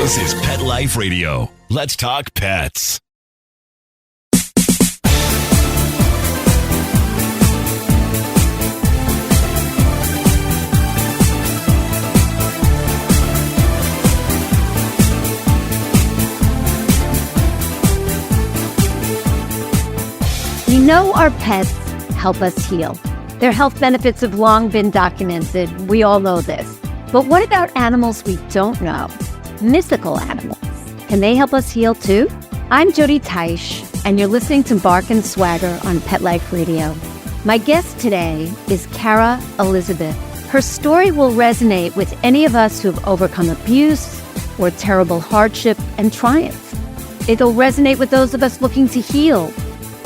This is Pet Life Radio. Let's talk pets. We know our pets help us heal. Their health benefits have long been documented. We all know this. But what about animals we don't know? Mythical animals. Can they help us heal too? I'm Jody Teisch, and you're listening to Bark and Swagger on Pet Life Radio. My guest today is Cara Elizabeth. Her story will resonate with any of us who've overcome abuse or terrible hardship and triumph. It'll resonate with those of us looking to heal,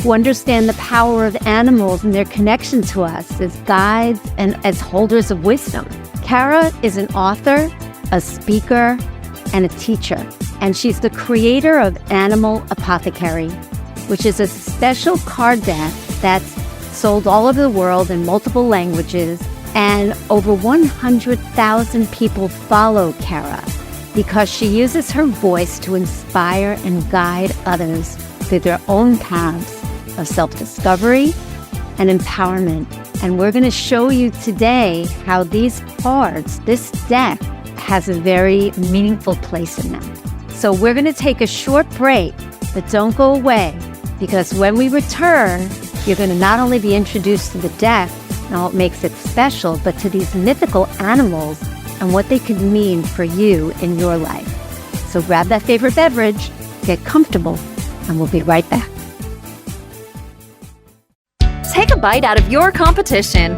who understand the power of animals and their connection to us as guides and as holders of wisdom. Cara is an author, a speaker, and a teacher, and she's the creator of Animal Apothecary, which is a special card deck that's sold all over the world in multiple languages, and over 100,000 people follow Cara because she uses her voice to inspire and guide others through their own paths of self-discovery and empowerment. And we're going to show you today how these cards, this deck, has a very meaningful place in them. So we're going to take a short break, but don't go away, because when we return, you're going to not only be introduced to the deck and all it makes it special, but to these mythical animals and what they could mean for you in your life. So grab that favorite beverage, get comfortable, and we'll be right back. Take a bite out of your competition.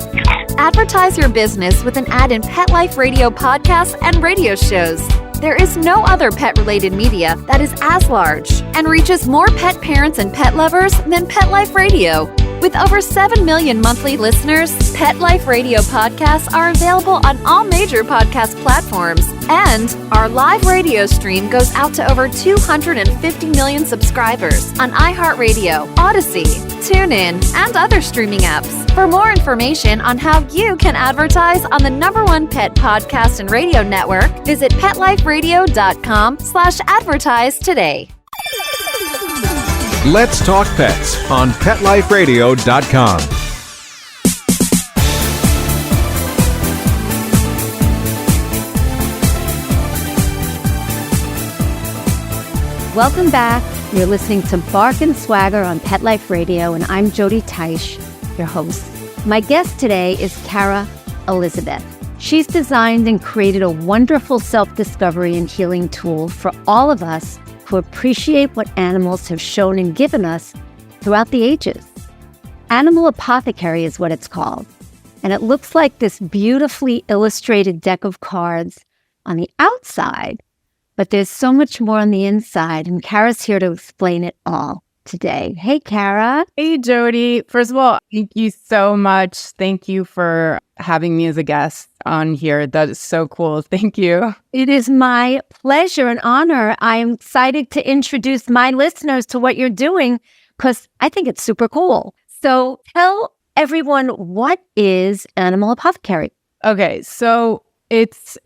Advertise your business with an ad in Pet Life Radio podcasts and radio shows. There is no other pet-related media that is as large and reaches more pet parents and pet lovers than Pet Life Radio. With over 7 million monthly listeners, Pet Life Radio podcasts are available on all major podcast platforms, and our live radio stream goes out to over 250 million subscribers on iHeartRadio, Odyssey, TuneIn, and other streaming apps. For more information on how you can advertise on the #1 pet podcast and radio network, visit PetLifeRadio.com/advertise today. Let's Talk Pets on PetLifeRadio.com. Welcome back. You're listening to Bark and Swagger on Pet Life Radio, and I'm Jody Teisch, your host. My guest today is Cara Elizabeth. She's designed and created a wonderful self-discovery and healing tool for all of us who appreciate what animals have shown and given us throughout the ages. Animal Apothecary is what it's called, and it looks like this beautifully illustrated deck of cards on the outside, but there's so much more on the inside, and Cara's here to explain it all today. Hey, Cara. Hey, Jody. First of all, thank you so much. Thank you for having me as a guest on here. That is so cool. Thank you. It is my pleasure and honor. I'm excited to introduce my listeners to what you're doing because I think it's super cool. So tell everyone, what is Animal Apothecary? Okay, so it's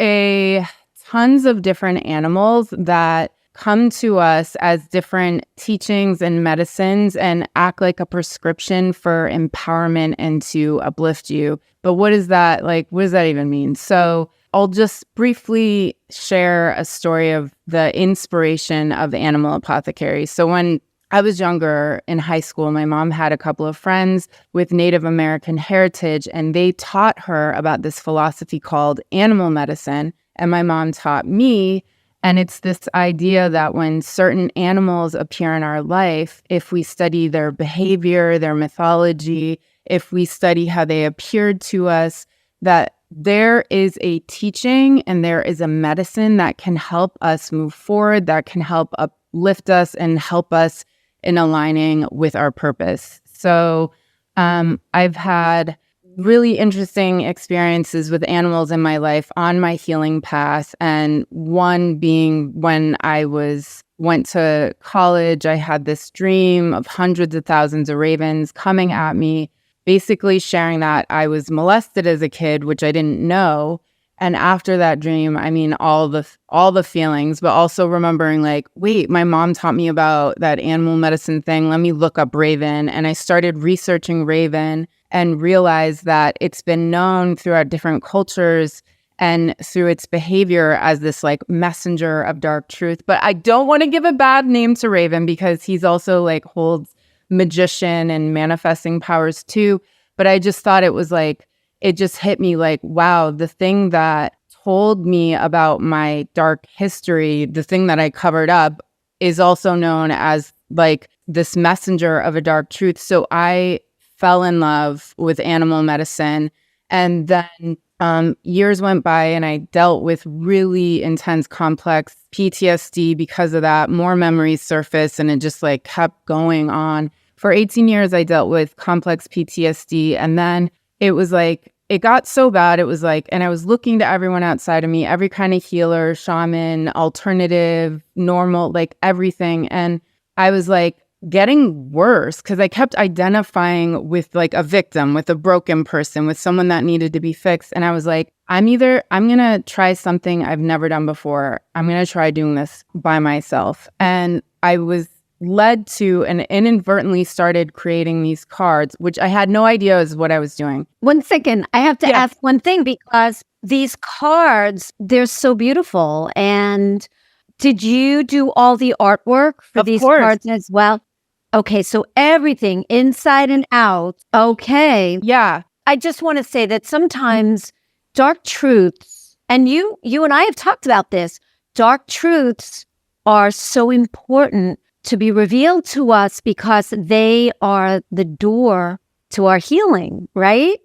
tons of different animals that come to us as different teachings and medicines and act like a prescription for empowerment and to uplift you. But what is that like? What does that even mean? So I'll just briefly share a story of the inspiration of Animal Apothecary. So when I was younger in high school, my mom had a couple of friends with Native American heritage, and they taught her about this philosophy called animal medicine. And my mom taught me. And it's this idea that when certain animals appear in our life, if we study their behavior, their mythology, if we study how they appeared to us, that there is a teaching and there is a medicine that can help us move forward, that can help uplift us and help us in aligning with our purpose. So I've had really interesting experiences with animals in my life on my healing path. And one being when I went to college, I had this dream of hundreds of thousands of ravens coming at me, basically sharing that I was molested as a kid, which I didn't know. And after that dream, I mean, all the feelings, but also remembering like, wait, my mom taught me about that animal medicine thing. Let me look up Raven. And I started researching Raven and realized that it's been known throughout different cultures and through its behavior as this like messenger of dark truth. But I don't want to give a bad name to Raven because he's also like holds magician and manifesting powers too. But I just thought it was like, it just hit me like, wow, the thing that told me about my dark history, the thing that I covered up is also known as like this messenger of a dark truth. So I fell in love with animal medicine. And then years went by and I dealt with really intense, complex PTSD because of that. More memories surfaced and it just like kept going on. For 18 years, I dealt with complex PTSD. And then it was like, it got so bad. It was like, and I was looking to everyone outside of me, every kind of healer, shaman, alternative, normal, like everything. And I was like getting worse because I kept identifying with like a victim, with a broken person, with someone that needed to be fixed. And I was like, I'm going to try something I've never done before. I'm going to try doing this by myself. And I was led to and inadvertently started creating these cards, which I had no idea is what I was doing. 1 second. I have to ask one thing because these cards, they're so beautiful. And did you do all the artwork for these cards as well? Okay, so everything inside and out. Okay. Yeah. I just want to say that sometimes dark truths, and you and I have talked about this, dark truths are so important to be revealed to us because they are the door to our healing, right?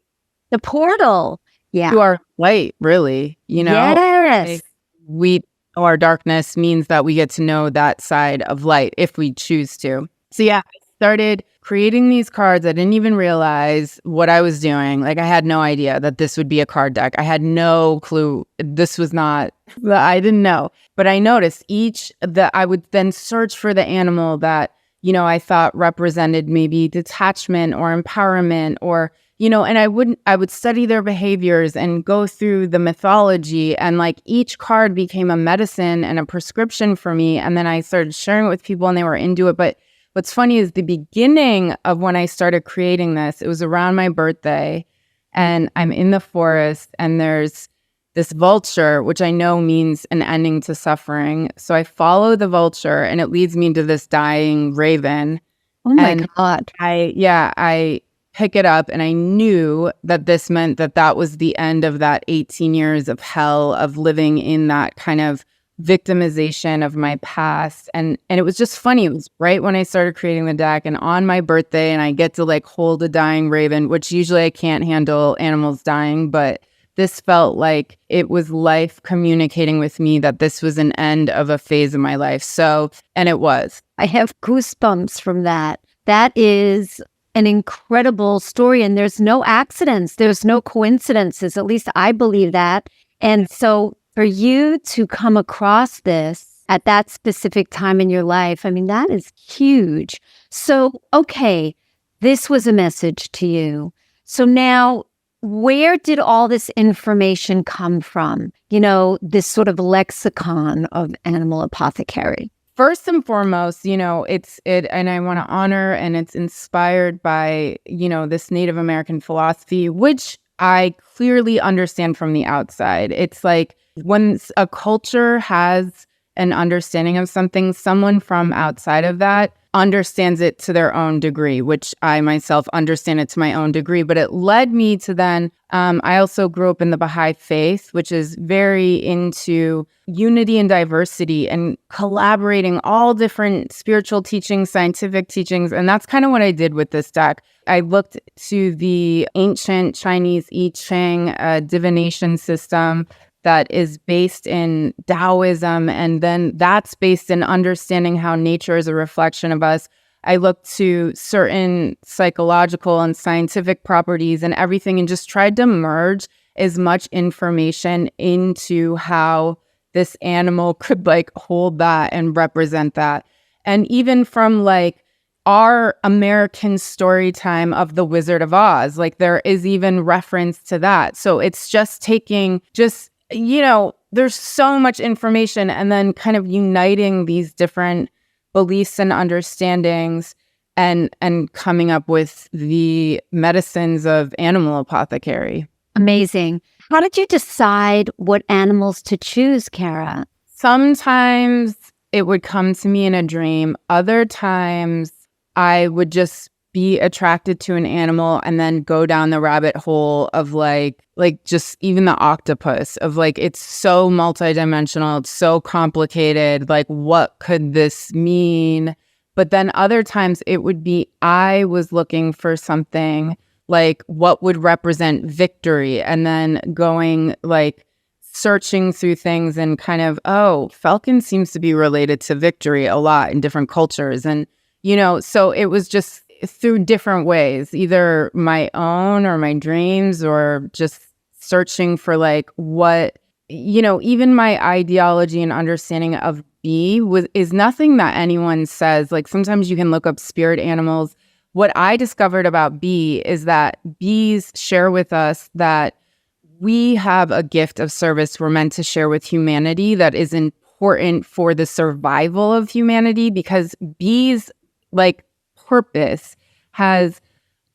The portal. Yeah. To our light, really. You know? Yes. Like our darkness means that we get to know that side of light if we choose to. So yeah, I started creating these cards. I didn't even realize what I was doing. Like I had no idea that this would be a card deck. I had no clue. This was not, I didn't know. But I noticed I would then search for the animal that, you know, I thought represented maybe detachment or empowerment or, you know, and I would study their behaviors and go through the mythology, and like each card became a medicine and a prescription for me. And then I started sharing it with people and they were into it. But what's funny is the beginning of when I started creating this, it was around my birthday and I'm in the forest and there's this vulture, which I know means an ending to suffering. So I follow the vulture and it leads me to this dying raven. Oh my God. I pick it up and I knew that this meant that was the end of that 18 years of hell of living in that kind of victimization of my past. And it was just funny. It was right when I started creating the deck and on my birthday, and I get to like hold a dying raven, which usually I can't handle animals dying, but this felt like it was life communicating with me that this was an end of a phase of my life. So, and it was. I have goosebumps from that. That is an incredible story. And there's no accidents. There's no coincidences. At least I believe that. And so for you to come across this at that specific time in your life, I mean, that is huge. So, okay, this was a message to you. So now, where did all this information come from? You know, this sort of lexicon of animal apothecary. First and foremost, you know, and I want to honor, and it's inspired by, you know, this Native American philosophy, which I clearly understand from the outside. It's like when a culture has an understanding of something, someone from outside of that understands it to their own degree, which I myself understand it to my own degree. But it led me to then, I also grew up in the Baha'i faith, which is very into unity and diversity and collaborating all different spiritual teachings, scientific teachings. And that's kind of what I did with this deck. I looked to the ancient Chinese I Ching divination system that is based in Taoism, and then that's based in understanding how nature is a reflection of us. I looked to certain psychological and scientific properties and everything and just tried to merge as much information into how this animal could like hold that and represent that. And even from like our American story time of The Wizard of Oz, like there is even reference to that. So it's just taking there's so much information, and then kind of uniting these different beliefs and understandings and coming up with the medicines of animal apothecary. Amazing. How did you decide what animals to choose, Cara? Sometimes it would come to me in a dream. Other times I would just be attracted to an animal and then go down the rabbit hole of like just even the octopus of like, it's so multidimensional, it's so complicated. Like, what could this mean? But then other times it would be, I was looking for something like what would represent victory, and then going like searching through things and kind of, falcon seems to be related to victory a lot in different cultures. And, so it was just through different ways, either my own or my dreams, or just searching for like what, even my ideology and understanding of bee is nothing that anyone says. Like sometimes you can look up spirit animals. What I discovered about bee is that bees share with us that we have a gift of service we're meant to share with humanity that is important for the survival of humanity, because bees, like, purpose has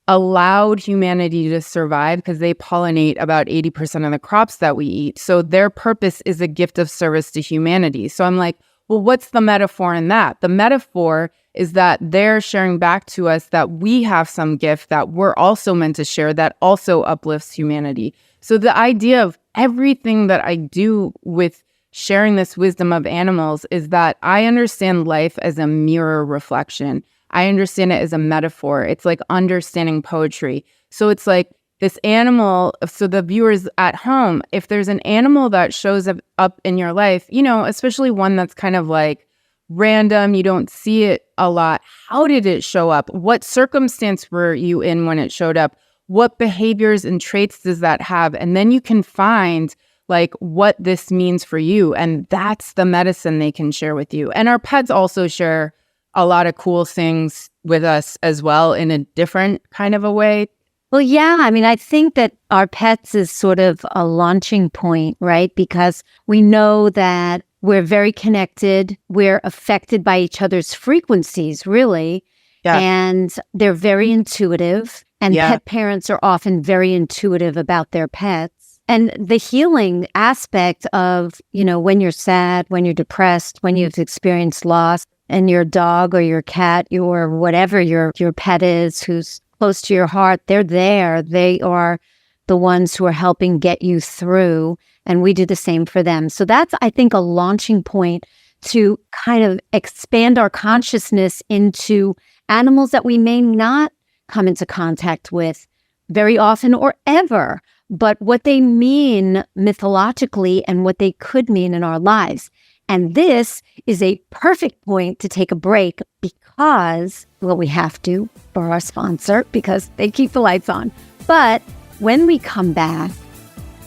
allowed humanity to survive because they pollinate about 80% of the crops that we eat. So their purpose is a gift of service to humanity. So I'm like, well, what's the metaphor in that? The metaphor is that they're sharing back to us that we have some gift that we're also meant to share that also uplifts humanity. So the idea of everything that I do with sharing this wisdom of animals is that I understand life as a mirror reflection. I understand it as a metaphor. It's like understanding poetry. So it's like this animal, so the viewers at home, if there's an animal that shows up in your life, especially one that's kind of like random, you don't see it a lot. How did it show up? What circumstance were you in when it showed up? What behaviors and traits does that have? And then you can find like what this means for you. And that's the medicine they can share with you. And our pets also share a lot of cool things with us as well in a different kind of a way. Well, yeah, I think that our pets is sort of a launching point, right? Because we know that we're very connected. We're affected by each other's frequencies, really. Yeah. And they're very intuitive. And pet parents are often very intuitive about their pets. And the healing aspect of, when you're sad, when you're depressed, when you've experienced loss, and your dog or your cat or whatever your pet is who's close to your heart, they're there. They are the ones who are helping get you through, and we do the same for them. So that's, I think, a launching point to kind of expand our consciousness into animals that we may not come into contact with very often or ever, but what they mean mythologically and what they could mean in our lives. And this is a perfect point to take a break because, well, we have to for our sponsor because they keep the lights on. But when we come back,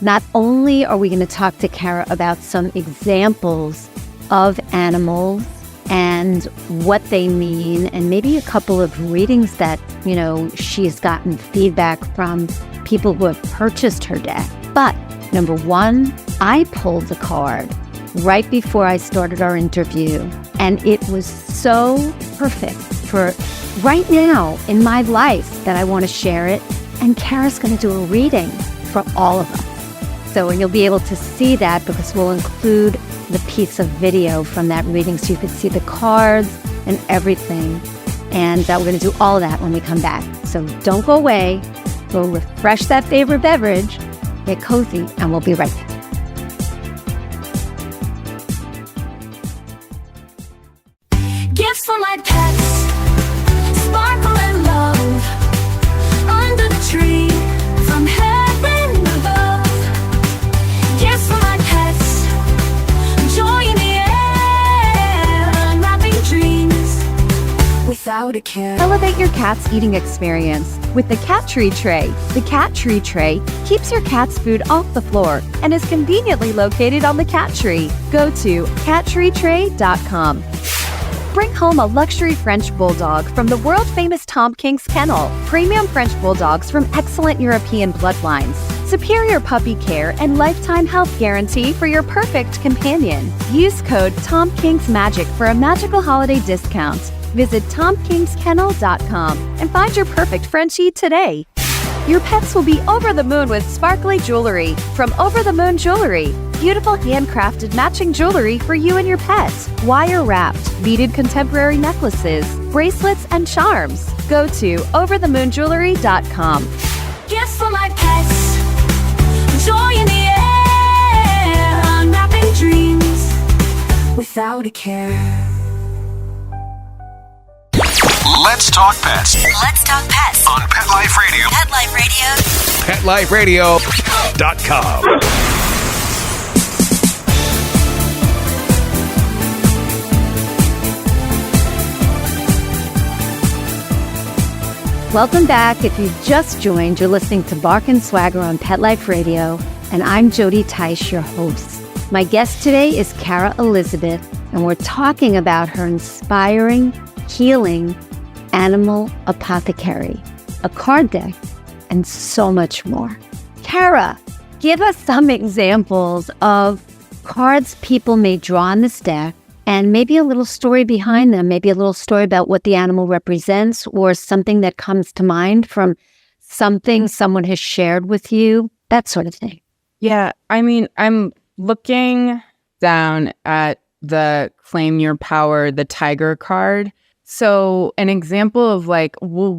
not only are we going to talk to Cara about some examples of animals and what they mean, and maybe a couple of readings that, she's gotten feedback from people who have purchased her deck. But number one, I pulled the card right before I started our interview, and it was so perfect for right now in my life that I want to share it. And Cara's going to do a reading for all of us. So you'll be able to see that because we'll include the piece of video from that reading so you can see the cards and everything. And we're going to do all of that when we come back. So don't go away. Go refresh that favorite beverage, get cozy, and we'll be right back. Gifts for my pets, sparkle and love, under the tree, from heaven above. Gifts for my pets, joy in the air, unwrapping dreams without a care. Elevate your cat's eating experience with the Cat Tree Tray. The Cat Tree Tray keeps your cat's food off the floor and is conveniently located on the cat tree. Go to cattreetray.com. Bring home a luxury French Bulldog from the world-famous Tom King's Kennel. Premium French Bulldogs from excellent European bloodlines. superior puppy care, and lifetime health guarantee for your perfect companion. Use code TomKingsMagic for a magical holiday discount. Visit TomKingsKennel.com and find your perfect Frenchie today. Your pets will be over the moon with sparkly jewelry from Over the Moon Jewelry. Beautiful handcrafted matching jewelry for you and your pets. Wire-wrapped, beaded contemporary necklaces, bracelets, and charms. Go to overthemoonjewelry.com. Gifts for my pets. Joy in the air. Unwrapping dreams without a care. Let's talk pets Let's talk pets on Pet Life Radio. Pet Life Radio. PetLifeRadio.com. Welcome back. If you've just joined, you're listening to Bark and Swagger on Pet Life Radio, and I'm Jody Tice, your host. My guest today is Cara Elizabeth, and we're talking about her inspiring, healing animal apothecary, a card deck, and so much more. Cara, give us some examples of cards people may draw on this deck, and maybe a little story behind them, maybe a little story about what the animal represents, or something that comes to mind from something someone has shared with you, that sort of thing. Yeah, I mean, I'm looking down at the Claim Your Power, the tiger card. So an example of like, well,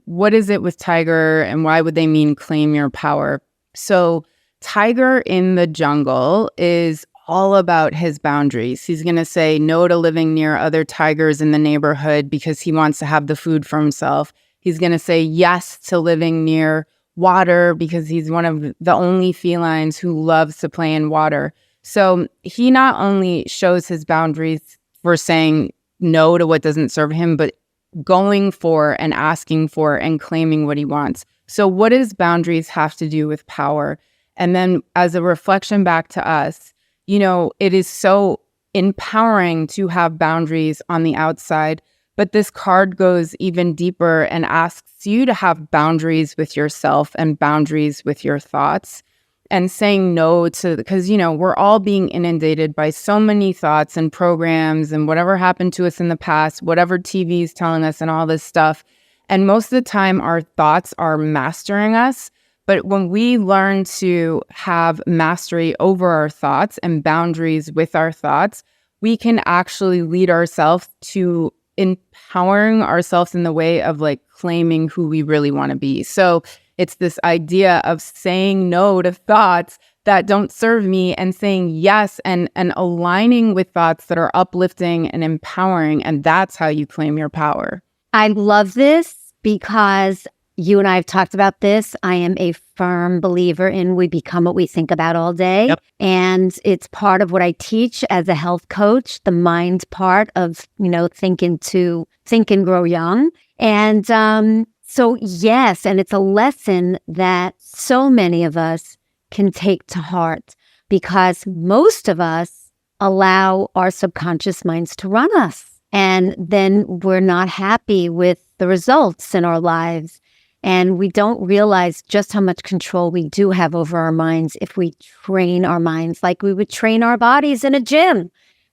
what is it with tiger and why would they mean claim your power? So tiger in the jungle is all about his boundaries. He's going to say no to living near other tigers in the neighborhood because he wants to have the food for himself. He's going to say yes to living near water because he's one of the only felines who loves to play in water. So he not only shows his boundaries for saying no to what doesn't serve him, but going for and asking for and claiming what he wants. So what does boundaries have to do with power? And then as a reflection back to us, you know, it is so empowering to have boundaries on the outside, but this card goes even deeper and asks you to have boundaries with yourself and boundaries with your thoughts. And saying no to, because, you know, we're all being inundated by so many thoughts and programs and whatever happened to us in the past, whatever TV is telling us and all this stuff. And most of the time, our thoughts are mastering us. But when we learn to have mastery over our thoughts and boundaries with our thoughts, we can actually lead ourselves to empowering ourselves in the way of like claiming who we really want to be. So it's this idea of saying no to thoughts that don't serve me and saying yes and aligning with thoughts that are uplifting and empowering. And that's how you claim your power. I love this because you and I have talked about this. I am a firm believer in we become what we think about all day. Yep. And it's part of what I teach as a health coach, the mind part of, you know, think and grow young. And so yes, and it's a lesson that so many of us can take to heart because most of us allow our subconscious minds to run us. And then we're not happy with the results in our lives. And we don't realize just how much control we do have over our minds if we train our minds like we would train our bodies in a gym.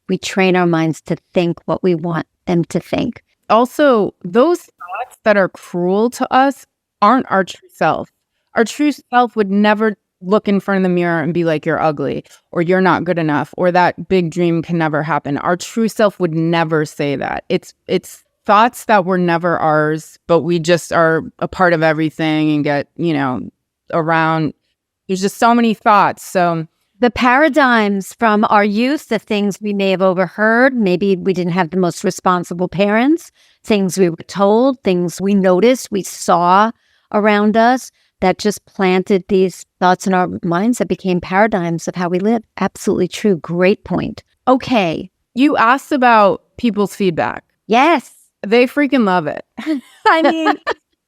We train our minds to think what we want them to think. Also, those thoughts that are cruel to us aren't our true self. Our true self would never look in front of the mirror and be like, you're ugly, or you're not good enough, or that big dream can never happen. Our true self would never say that. It's thoughts that were never ours, but we just are a part of everything and get, you know, around. There's just so many thoughts. So the paradigms from our youth, the things we may have overheard, maybe we didn't have the most responsible parents, things we were told, things we noticed, we saw around us that just planted these thoughts in our minds that became paradigms of how we live. Absolutely true. Great point. Okay. you asked about people's feedback. Yes. They freaking love it. I mean,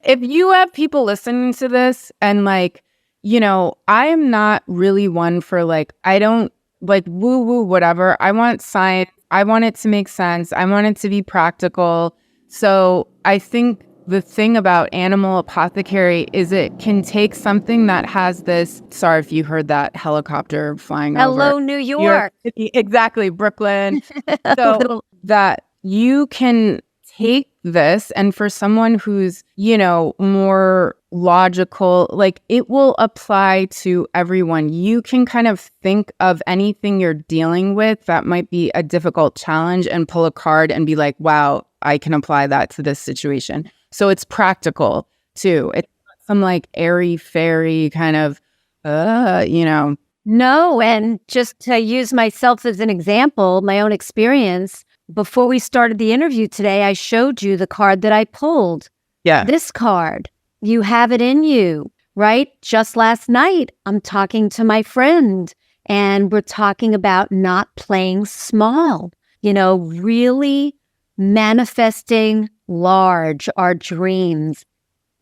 if you have people listening to this and like, you know, I am not really one for like, I don't like woo-woo, whatever. I want science. I want it to make sense. I want it to be practical. So I think the thing about animal apothecary is it can take something that has this, sorry if you heard that helicopter flying over. Hello, New York. Exactly, Brooklyn. A So little- that you can take this, and for someone who's, more logical, like it will apply to everyone. You can kind of think of anything you're dealing with that might be a difficult challenge and pull a card and be like, wow, I can apply that to this situation. So it's practical too. It's not some like airy fairy kind of, No, and just to use myself as an example, my own experience, before we started the interview today, I showed you the card that I pulled. Yeah. This card, you have it in you, right? Just last night, I'm talking to my friend and we're talking about not playing small, really manifesting large, our dreams.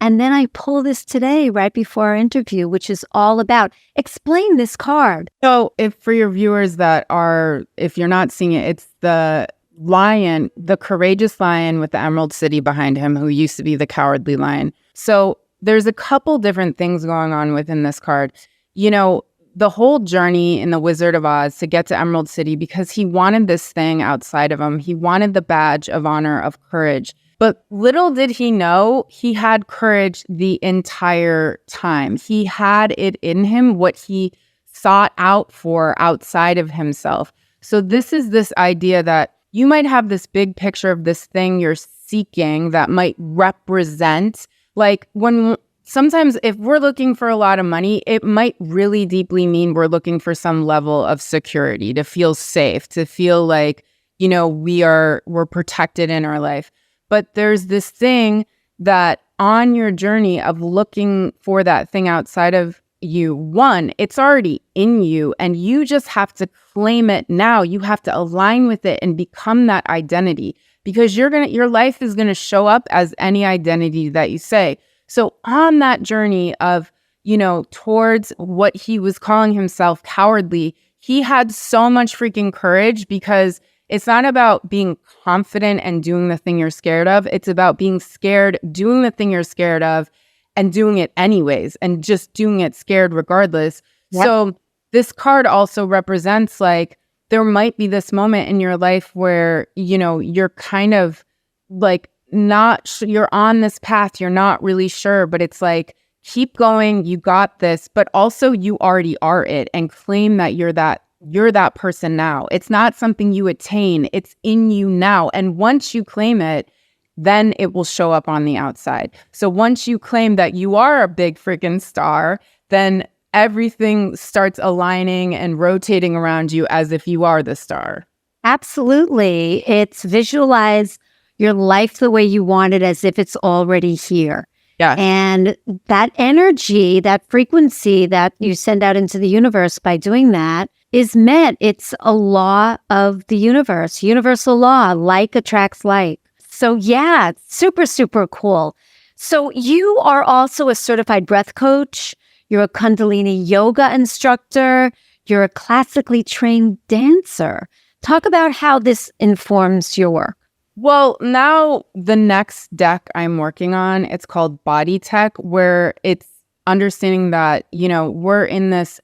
And then I pull this today, right before our interview, which is all about, explain this card. So if for your viewers if you're not seeing it, it's the lion, the courageous lion with the Emerald City behind him, who used to be the cowardly lion. So there's a couple different things going on within this card. The whole journey in the Wizard of Oz to get to Emerald City, because he wanted this thing outside of him. He wanted the badge of honor of courage. But little did he know, he had courage the entire time. He had it in him, what he sought out for outside of himself. So this is this idea that you might have this big picture of this thing you're seeking that might represent, like sometimes if we're looking for a lot of money, it might really deeply mean we're looking for some level of security, to feel safe, to feel like, we're protected in our life. But there's this thing that on your journey of looking for that thing outside of you, one, it's already in you and you just have to claim it now. You have to align with it and become that identity, because your life is going to show up as any identity that you say. So on that journey of, towards what he was calling himself cowardly, he had so much freaking courage, because it's not about being confident and doing the thing you're scared of. It's about being scared, doing the thing you're scared of, and doing it anyways, and just doing it scared regardless. Yep. So this card also represents, like, there might be this moment in your life where, you're kind of like you're on this path, you're not really sure, but it's like, keep going, you got this, but also you already are it, and claim that you're that person now. It's not something you attain, it's in you now. And once you claim it, then it will show up on the outside. So once you claim that you are a big freaking star, then everything starts aligning and rotating around you as if you are the star. Absolutely. It's visualize your life the way you want it, as if it's already here. Yeah. And that energy, that frequency that you send out into the universe by doing that is met. It's a law of the universe, universal law, like attracts like. So yeah, it's super, super cool. So you are also a certified breath coach. You're a Kundalini yoga instructor. You're a classically trained dancer. Talk about how this informs your work. Well, now the next deck I'm working on, it's called Body Tech, where it's understanding that, we're in this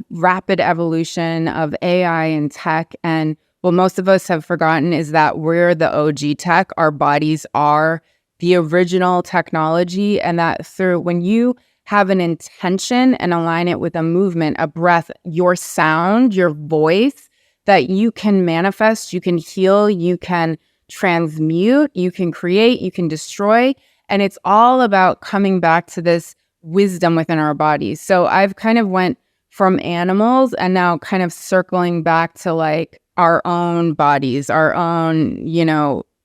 rapid evolution of AI and tech. And what most of us have forgotten is that we're the OG tech. Our bodies are the original technology. And that when you have an intention and align it with a movement, a breath, your sound, your voice, that you can manifest, you can heal, you can transmute, you can create, you can destroy. And it's all about coming back to this wisdom within our bodies. So I've kind of went from animals and now kind of circling back to like our own bodies, our own,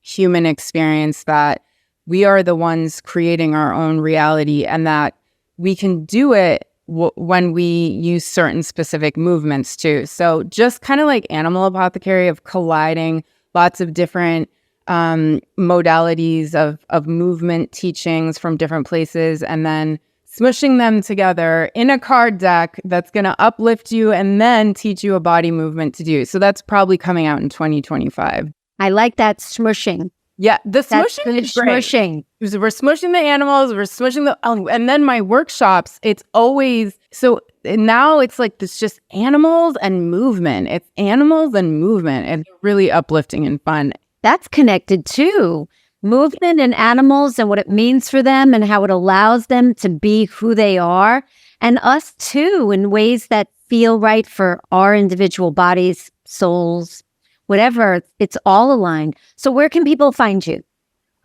human experience, that we are the ones creating our own reality, and that we can do it when we use certain specific movements too. So just kind of like animal apothecary, of colliding lots of different modalities of movement teachings from different places, and then smushing them together in a card deck that's going to uplift you and then teach you a body movement to do. So that's probably coming out in 2025. I like that smushing. Yeah, the That's smushing good is great. smushing. We're smushing the animals, we're smushing and then my workshops, it's always, so now it's like this just animals and movement. It's animals and movement. It's really uplifting and fun. That's connected too. Movement and animals and what it means for them and how it allows them to be who they are. And us too, in ways that feel right for our individual bodies, souls, whatever. It's all aligned. So where can people find you?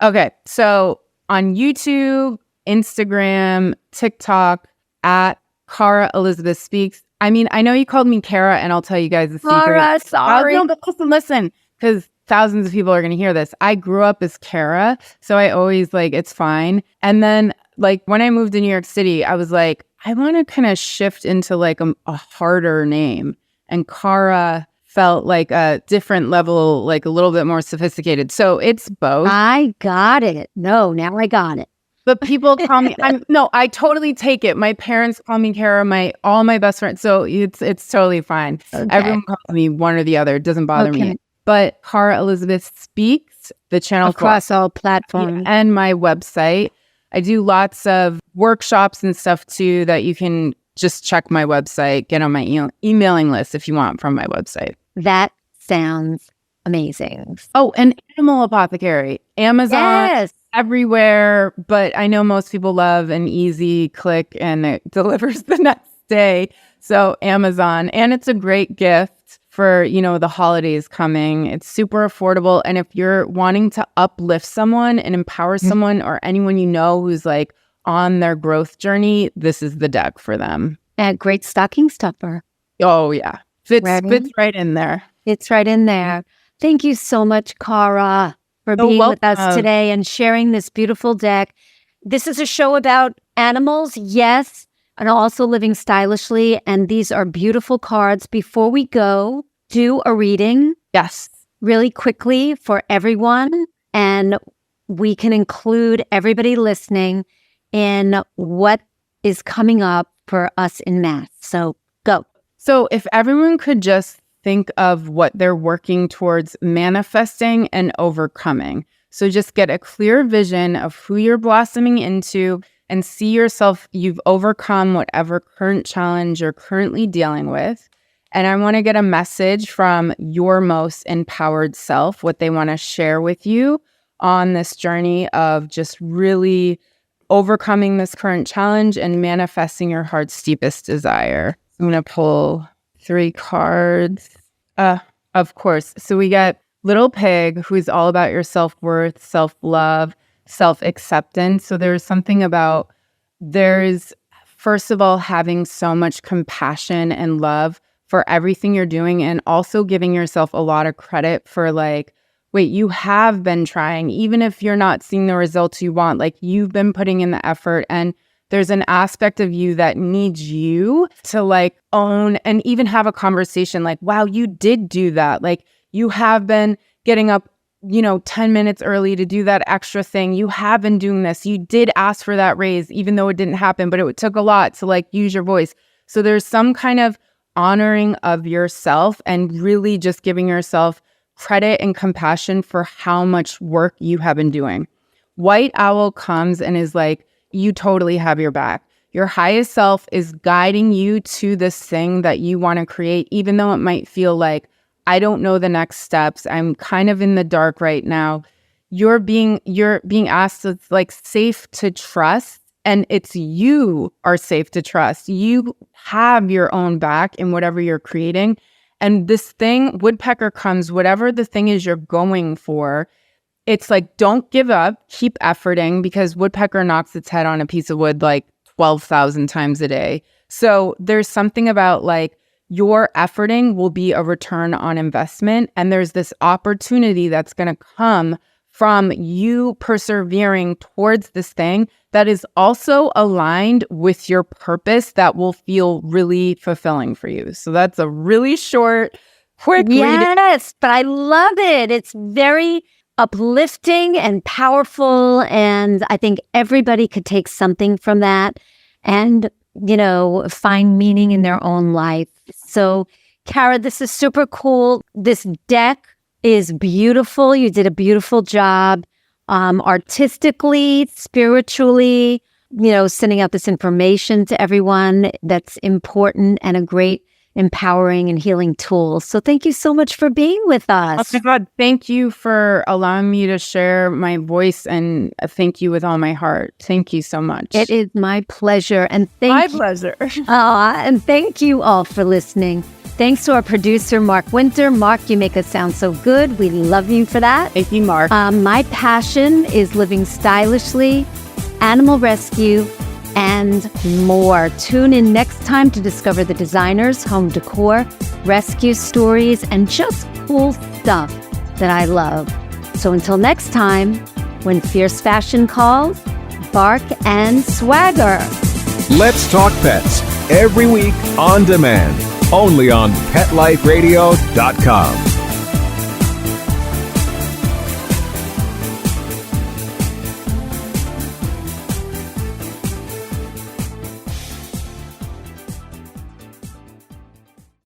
Okay, so on YouTube, Instagram, TikTok, at Cara Elizabeth Speaks. I mean, I know you called me Cara, and I'll tell you guys the secret. Cara, sorry. No, but listen, because thousands of people are going to hear this. I grew up as Cara, so I always it's fine. And then when I moved to New York City, I was like, I want to kind of shift into a harder name. And Cara felt like a different level, a little bit more sophisticated. So it's both. I got it. No, now I got it. But people call me, I totally take it. My parents call me Cara, all my best friends. So it's totally fine. Okay. Everyone calls me one or the other. It doesn't bother me. But Cara Elizabeth Speaks, the channel across all platforms. And my website. I do lots of workshops and stuff too that you can just check my website, get on my emailing list if you want from my website. That sounds amazing. Oh, and Animal Apothecary. Amazon, everywhere. But I know most people love an easy click and it delivers the next day. So Amazon. And it's a great gift for, the holidays coming. It's super affordable. And if you're wanting to uplift someone and empower someone or anyone you know who's on their growth journey, this is the deck for them. And great stocking stuffer. Oh, yeah. Fits right in there. It's right in there. Thank you so much, Cara, for being with us today and sharing this beautiful deck. This is a show about animals, yes, and also living stylishly. And these are beautiful cards. Before we go, do a reading. Yes. Really quickly for everyone. And we can include everybody listening in what is coming up for us in mass. So go. So if everyone could just think of what they're working towards manifesting and overcoming. So just get a clear vision of who you're blossoming into and see yourself, you've overcome whatever current challenge you're currently dealing with. And I want to get a message from your most empowered self, what they want to share with you on this journey of just really overcoming this current challenge and manifesting your heart's deepest desire. I'm going to pull 3 cards. Of course. So we got Little Pig, who's all about your self-worth, self-love, self-acceptance. So there's something about, first of all, having so much compassion and love for everything you're doing, and also giving yourself a lot of credit for wait, you have been trying, even if you're not seeing the results you want, you've been putting in the effort, and there's an aspect of you that needs you to own and even have a conversation wow, you did do that. You have been getting up, 10 minutes early to do that extra thing. You have been doing this. You did ask for that raise, even though it didn't happen, but it took a lot to use your voice. So there's some kind of honoring of yourself and really just giving yourself credit and compassion for how much work you have been doing. White Owl comes and is you totally have your back. Your highest self is guiding you to this thing that you want to create, even though it might feel I don't know the next steps. I'm kind of in the dark right now. You're being asked, it's safe to trust, and it's you are safe to trust. You have your own back in whatever you're creating. And this thing, woodpecker comes, whatever the thing is you're going for, it's don't give up, keep efforting, because woodpecker knocks its head on a piece of wood 12,000 times a day. So there's something about your efforting will be a return on investment. And there's this opportunity that's going to come from you persevering towards this thing that is also aligned with your purpose that will feel really fulfilling for you. So that's a really short, quick reading. Yes, but I love it. It's very uplifting and powerful. And I think everybody could take something from that and, find meaning in their own life. So, Cara, this is super cool. This deck is beautiful. You did a beautiful job, artistically, spiritually, sending out this information to everyone that's important and a great empowering and healing tool. So thank you so much for being with us. Oh my God, thank you for allowing me to share my voice, and thank you with all my heart. Thank you so much. It is my pleasure. And pleasure. And thank you all for listening. Thanks to our producer, Mark Winter. Mark, you make us sound so good. We love you for that. Thank you, Mark. My passion is living stylishly, animal rescue, and more. Tune in next time to discover the designers, home decor, rescue stories, and just cool stuff that I love. So until next time, when fierce fashion calls, bark and swagger. Let's Talk Pets, every week on demand, only on PetLifeRadio.com.